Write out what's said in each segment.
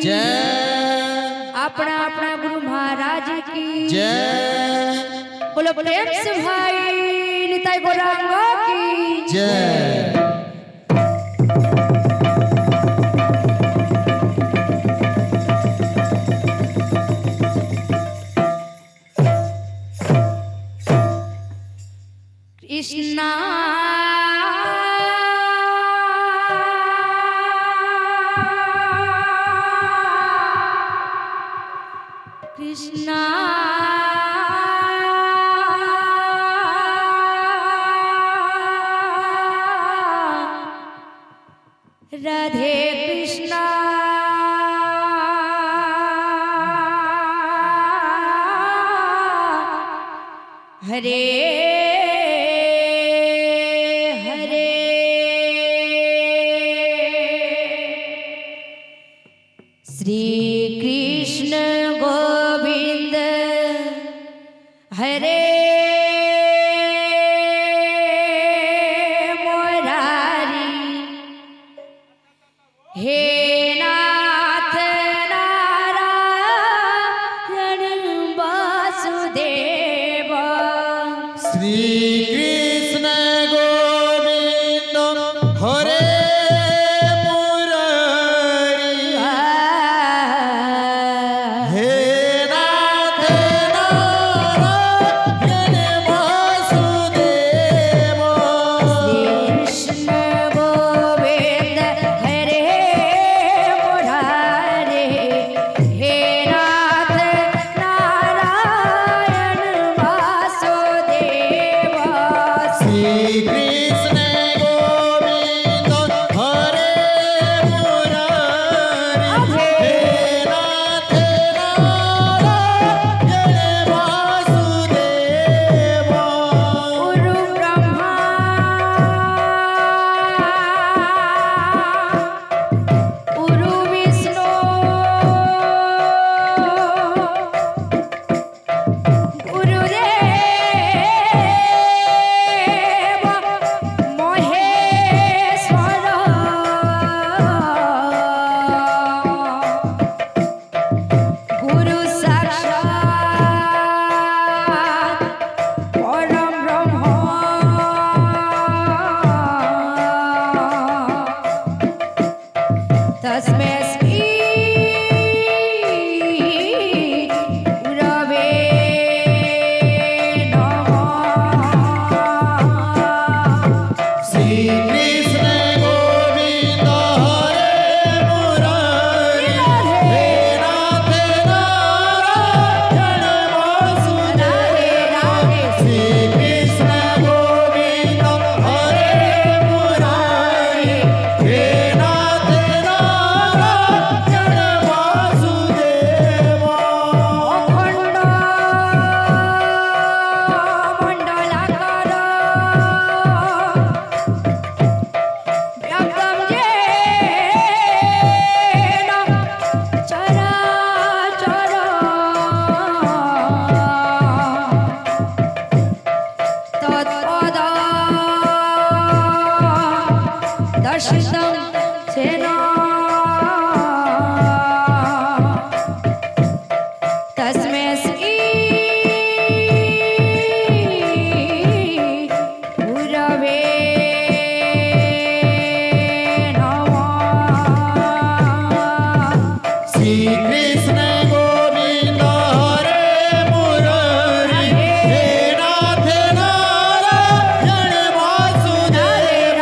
जय। अपना अपना गुरु महाराज की जय। बोलो प्रेम से भाई निताई गौरांग की जय। कृष्णा कृष्णा राधे कृष्णा हरे हरे श्री कृष्ण गोविंद हरे मुरारी हे नाथ नारायण वासुदेव श्री कृष्ण गोविंद हरे मुरारी हे नाथ नारायण वासुदेव श्री कृष्ण गोविंद हरे मुरारे हे नाथ नारायण वासुदेव श्री कृष्ण गोविंद हरे मुरारी हे नाथ नारायण वासुदेव गुरु ब्रह्मा गुरु विष्णु गुरुदेव महेश्वर गुरु साक्षात् परम ब्रह्म तस्मै श्री गुरवे नमः श्री कृष्ण गोविंद हरे मुरारी हे नाथ नारायण वासुदेव श्री कृष्ण गोविंद हरे मुरारी हे नाथ नारायण वासुदेव अखंड मंडलाकार व्याप्तं येन चराचर तत्पदं दर्शितं येन तस्मै श्री गुरवे नमः श्री कृष्ण गोविंद हरे मुरारी हे नाथ नारायण वासुदेव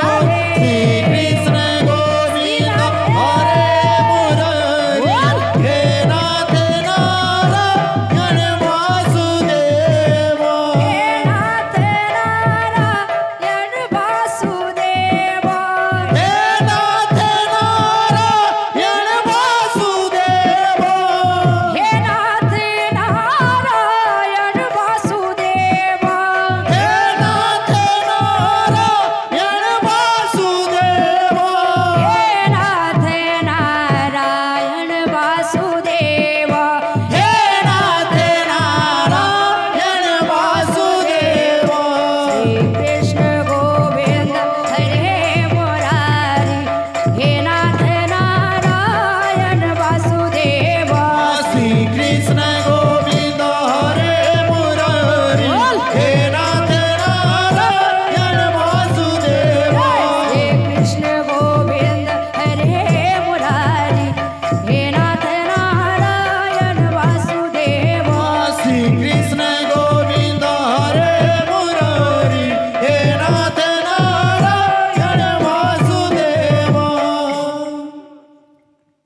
श्री कृष्ण गोविंद हरे मुरारी हे नाथ नारायण वासुदेव हे नाथ नारायण वासुदेव हे नाथ नारायण वासुदेव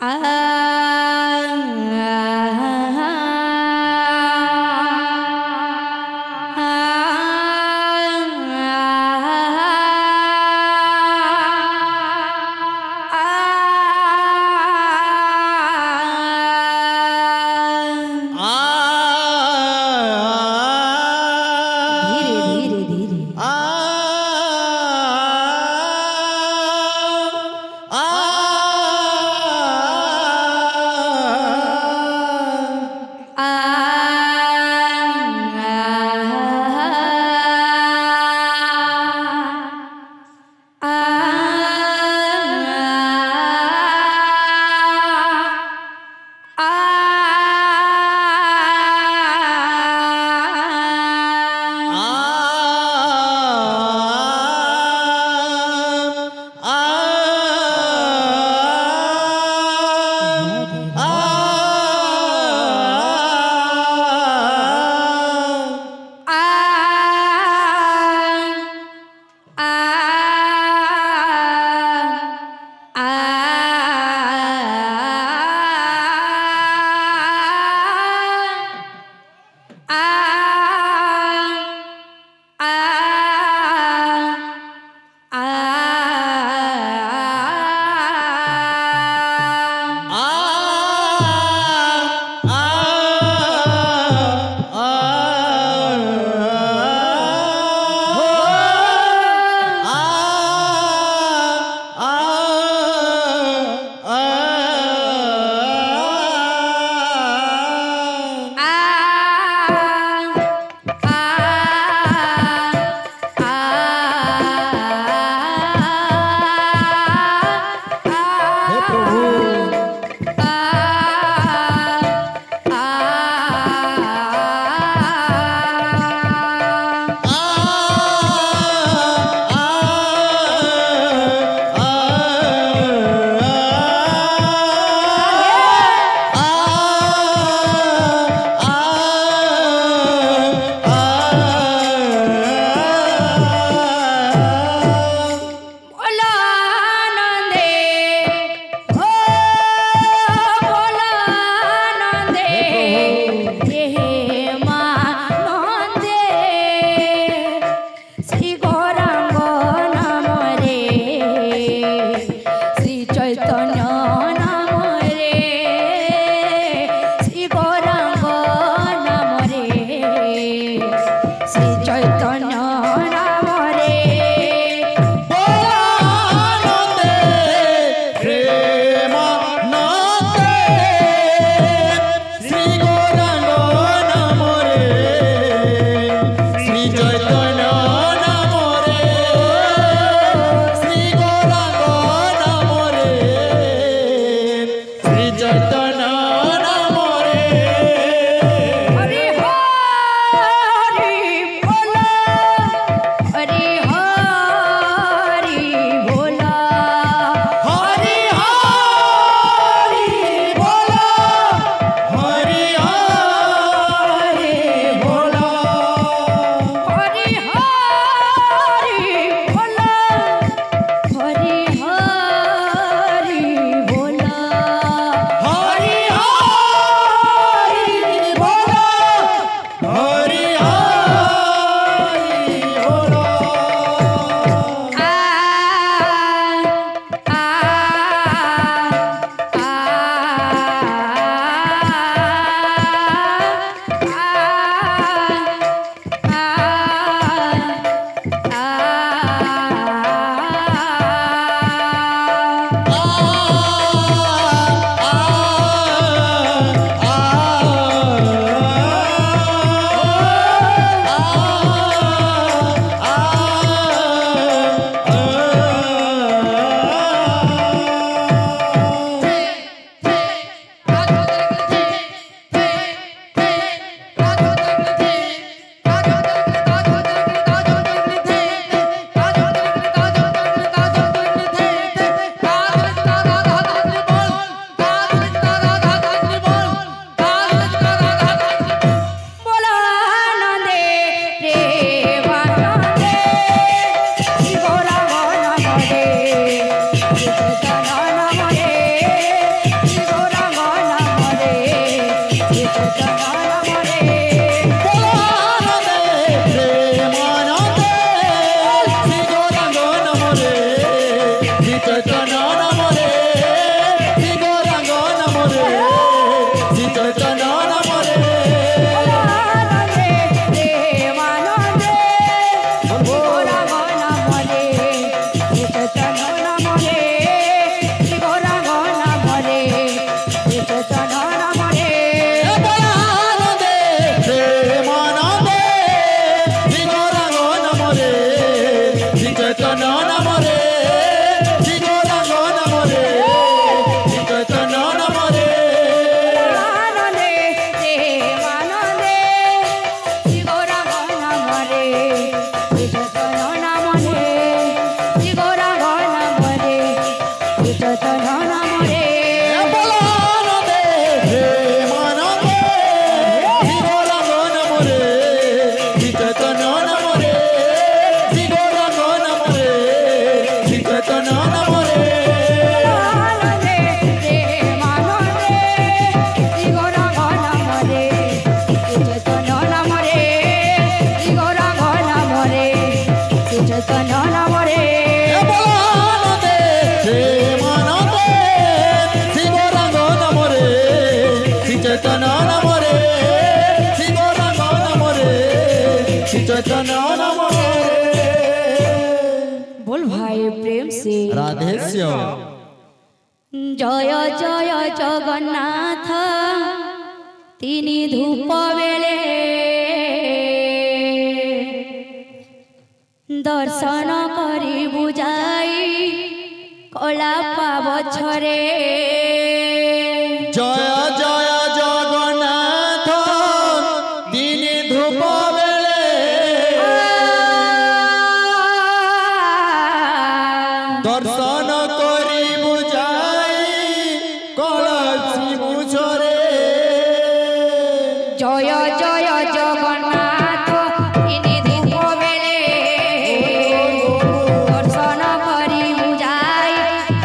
धीरे धीरे धीरे चैतन्य नाम रे बोल भाई प्रेम से राधे श्याम जय जय जगन्नाथ तिनी धूप बेले दर्शन करी बुझाई कला पावछरे जय जय जगन्नाथ दिन धूप बेले दर्शन करी बुझाई कलसी मुझरे जय जय जगन्नाथ तिनी धूप बेले दर्शन करी बुझाई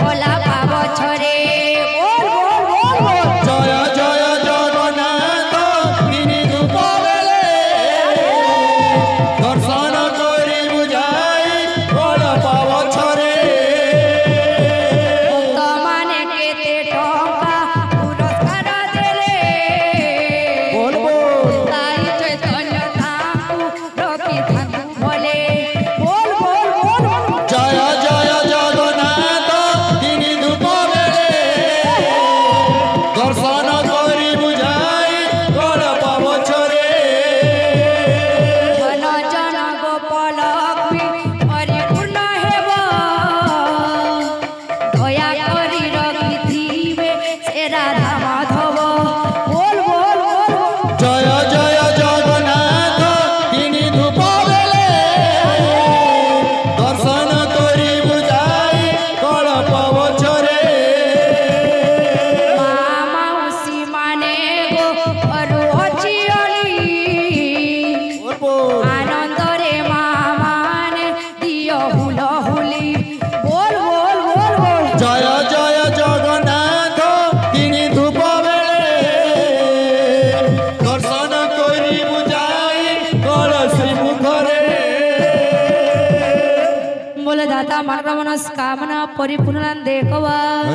कला पावछरे जय जय जगन्नाथ दिन धूप बेले दर्शन करी बुझाई कल पावछरे तमाने केते टंका पुरस्कार देले बोल बोल ताई चैतन्य तांकु रखी थाकु भले बोल बोल बोल जय जय जगन्नाथ दिन धूप बेले दर्शन करी बुझाई कल पावछरे जन जन गोपाल परिपूर्ण हेब दया करी रखिथिबे से राधा माधव बोल बोल बोल जय जय जगन्नाथ दिन धूप बेले दर्शन करी बुझाई कल पावछरे माउसी माने गो अरु अचियली बोल बोल आनंद रे माने दियो हुलहुली बोल बोल बोल बोल जय जय जगन्नाथ दिन धूप बेले दर्शन करी बुझाई कलसी मुखरे बोले दाता मन मनस्कामना परिपूर्ण देखवा।